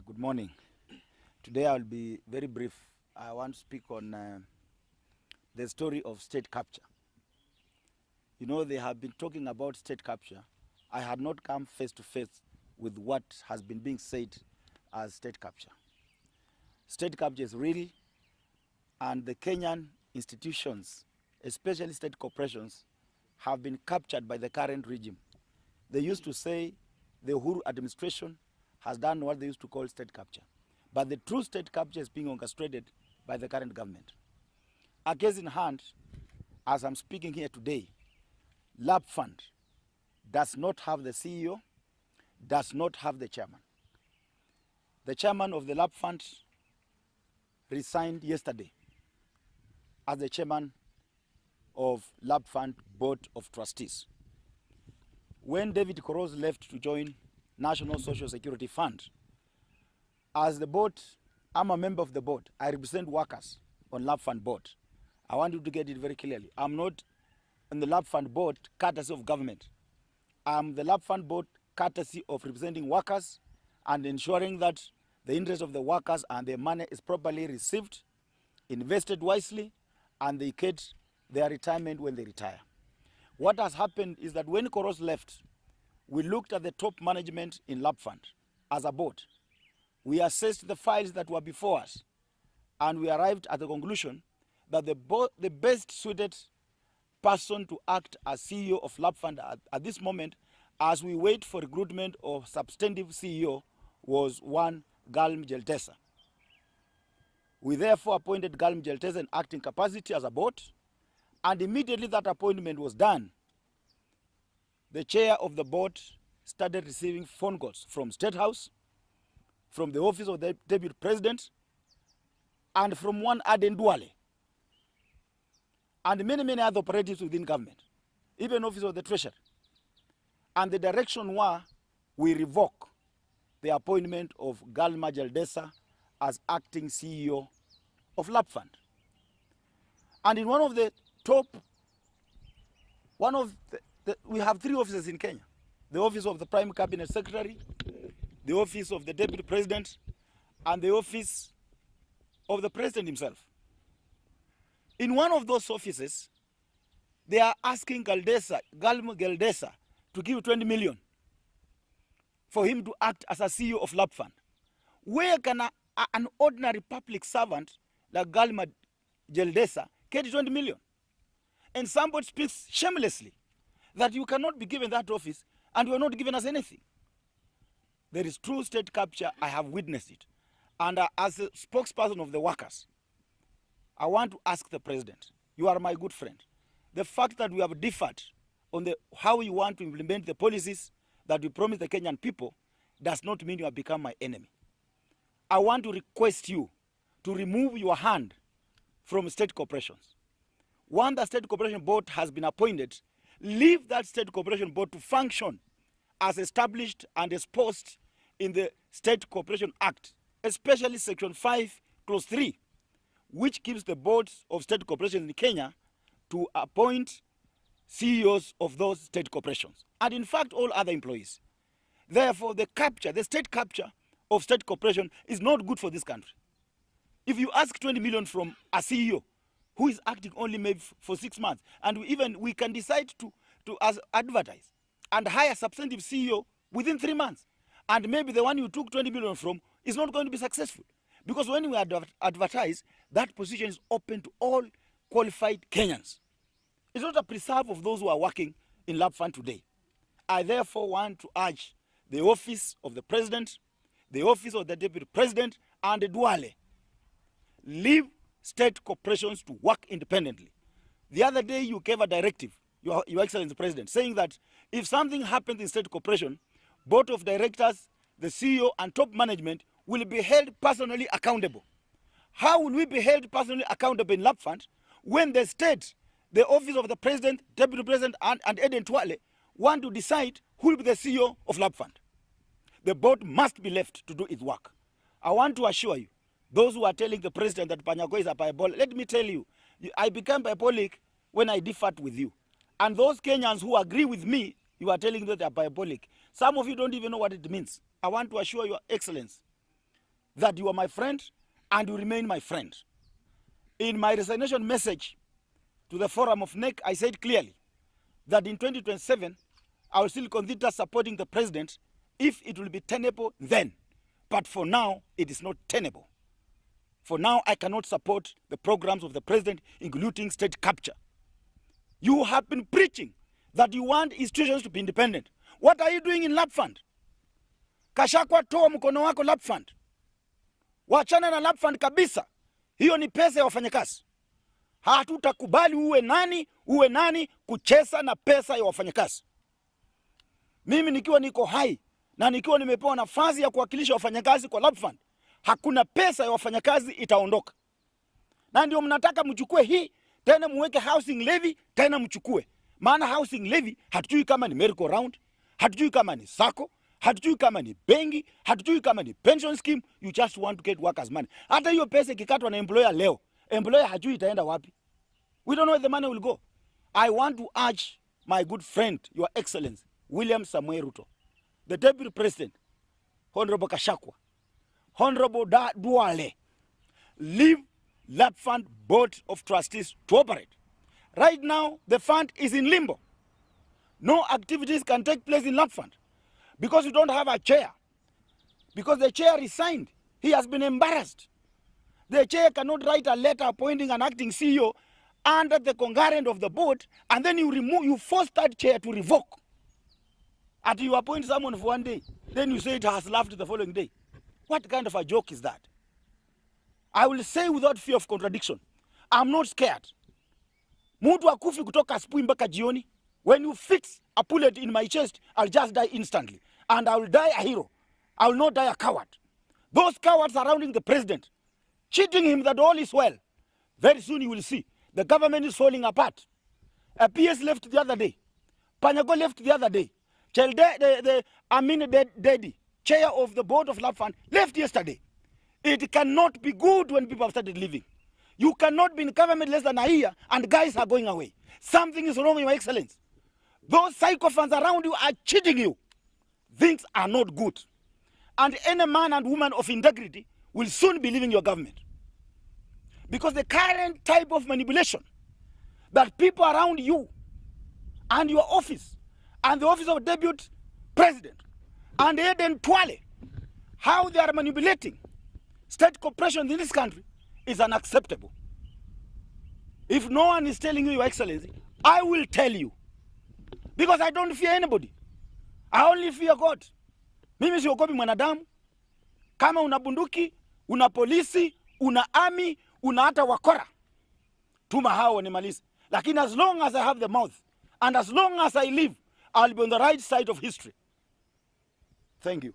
Good morning. Today I'll be very brief. I want to speak on the story of state capture. You know, they have been talking about state capture. I had not come face to face with what has been being said as state capture. State capture is real, and the Kenyan institutions, especially state corporations, have been captured by the current regime. They used to say the Uhuru administration has done what they used to call state capture. But the true state capture is being orchestrated by the current government. A case in hand, as I'm speaking here today, Lab Fund does not have the CEO, does not have the chairman. The chairman of the Lab Fund resigned yesterday as the chairman of Lab Fund Board of Trustees. When David Kurunzi left to join National Social Security Fund, as the board, I'm a member of the board. I represent workers on Lab Fund board. I want you to get it very clearly. I'm not on the Lab Fund board courtesy of government. I'm the Lab Fund board courtesy of representing workers and ensuring that the interest of the workers and their money is properly received, invested wisely, and they get their retirement when they retire. What has happened is that when Kurunzi left, we looked at the top management in Lab Fund as a board. We assessed the files that were before us, and we arrived at the conclusion that the best suited person to act as CEO of Lab Fund at this moment, as we wait for recruitment of substantive CEO, was one Galm Jeltesa. We therefore appointed Galm Jeltesa in acting capacity as a board, and immediately that appointment was done, the chair of the board started receiving phone calls from State House, from the office of the Deputy President, and from one Aden Duale, and many other operatives within government, even office of the Treasury. And the direction was, we revoke the appointment of Galma Jeltesa as acting CEO of Lab Fund. And in one of the top, we have three offices in Kenya: the office of the Prime Cabinet Secretary, the office of the Deputy President, and the office of the President himself. In one of those offices, they are asking Galma Jeltesa to give 20 million for him to act as a CEO of Lab Fund. Where can an ordinary public servant like Galma Jeltesa get 20 million? And somebody speaks shamelessly that you cannot be given that office and you are not giving us anything. There is true state capture. I have witnessed it. And as a spokesperson of the workers, I want to ask the president, you are my good friend. The fact that we have differed on how you want to implement the policies that we promised the Kenyan people does not mean you have become my enemy. I want to request you to remove your hand from state corporations. Once the state corporation board has been appointed, leave that state corporation board to function as established and exposed in the State Corporation Act, especially Section 5, Clause 3, which gives the boards of state corporations in Kenya to appoint CEOs of those state corporations, and in fact all other employees. Therefore, the state capture of state corporation is not good for this country. If you ask 20 million from a CEO who is acting only maybe for 6 months, and we can decide to advertise and hire a substantive CEO within 3 months, and maybe the one you took 20 million from is not going to be successful, because when we advertise, that position is open to all qualified Kenyans. It's not a preserve of those who are working in Lab Fund today. I therefore want to urge the office of the president, the office of the deputy president, and the Duale, leave state corporations to work independently. The other day you gave a directive, Your Excellency President, saying that if something happens in state corporation, board of directors, the CEO, and top management will be held personally accountable. How will we be held personally accountable in Lab Fund when the state, the office of the president, deputy president, and Eden Twale want to decide who will be the CEO of Lab Fund? The board must be left to do its work. I want to assure you, those who are telling the president that Panyako is a parabolic, let me tell you, I became parabolic when I differed with you. And those Kenyans who agree with me, you are telling them they are parabolic. Some of you don't even know what it means. I want to assure Your Excellency that you are my friend and you remain my friend. In my resignation message to the forum of NEC, I said clearly that in 2027, I will still consider supporting the president if it will be tenable then. But for now, it is not tenable. For now, I cannot support the programs of the president, including state capture. You have been preaching that you want institutions to be independent. What are you doing in lap fund? Kashakwa, toa mkono wako lap fund. Wachana na lap fund kabisa. Hiyo ni pesa ya wafanyakazi. Hatutakubali uwe nani kucheza na pesa ya wafanyakazi. Mimi nikiwa niko hai na nikiwa nimepewa nafasi ya kuwakilisha wafanyakazi kwa lap fund, hakuna pesa ya wafanyakazi itaondoka. Na ndio mnataka mchukue hii, tena muweke housing levy, tena mchukue. Maana housing levy hatujui kama ni merry go round, hatujui kama ni sako, hatujui kama ni bengi, hatujui kama ni pension scheme. You just want to get workers money. Hata hiyo pesa ikikatwa na employer leo, employer hajui itaenda wapi. We don't know where the money will go. I want to urge my good friend, Your Excellency, William Samoei Ruto, the Deputy President, Honorable Kashakwa, Honorable Duale, leave lap fund board of trustees to operate. Right now, the fund is in limbo. No activities can take place in lap fund because you don't have a chair. Because the chair resigned. He has been embarrassed. The chair cannot write a letter appointing an acting CEO under the concurrent of the board, and then you force that chair to revoke. And you appoint someone for one day, then you say it has left the following day. What kind of a joke is that? I will say without fear of contradiction, I'm not scared. Mtu akufi kutoka asubuhi mpaka jioni. When you fix a bullet in my chest, I'll just die instantly. And I will die a hero. I will not die a coward. Those cowards surrounding the president, cheating him that all is well. Very soon you will see. The government is falling apart. A PS left the other day. Panyako left the other day. Daddy, chair of the board of lap fund, left yesterday. It cannot be good when people have started leaving. You cannot be in government less than a year and guys are going away. Something is wrong, Your Excellency. Those psychophants around you are cheating you. Things are not good. And any man and woman of integrity will soon be leaving your government. Because the current type of manipulation that people around you and your office and the office of Deputy President and Eden Twale, how they are manipulating state corporations in this country is unacceptable. If no one is telling you, Your Excellency, I will tell you. Because I don't fear anybody. I only fear God. Mimi siogopi mwanadamu. Kama una bunduki, una polisi, una army, una hata wakora, tuma hao wanimalize. Lakini as long as I have the mouth and as long as I live, I'll be on the right side of history. Thank you.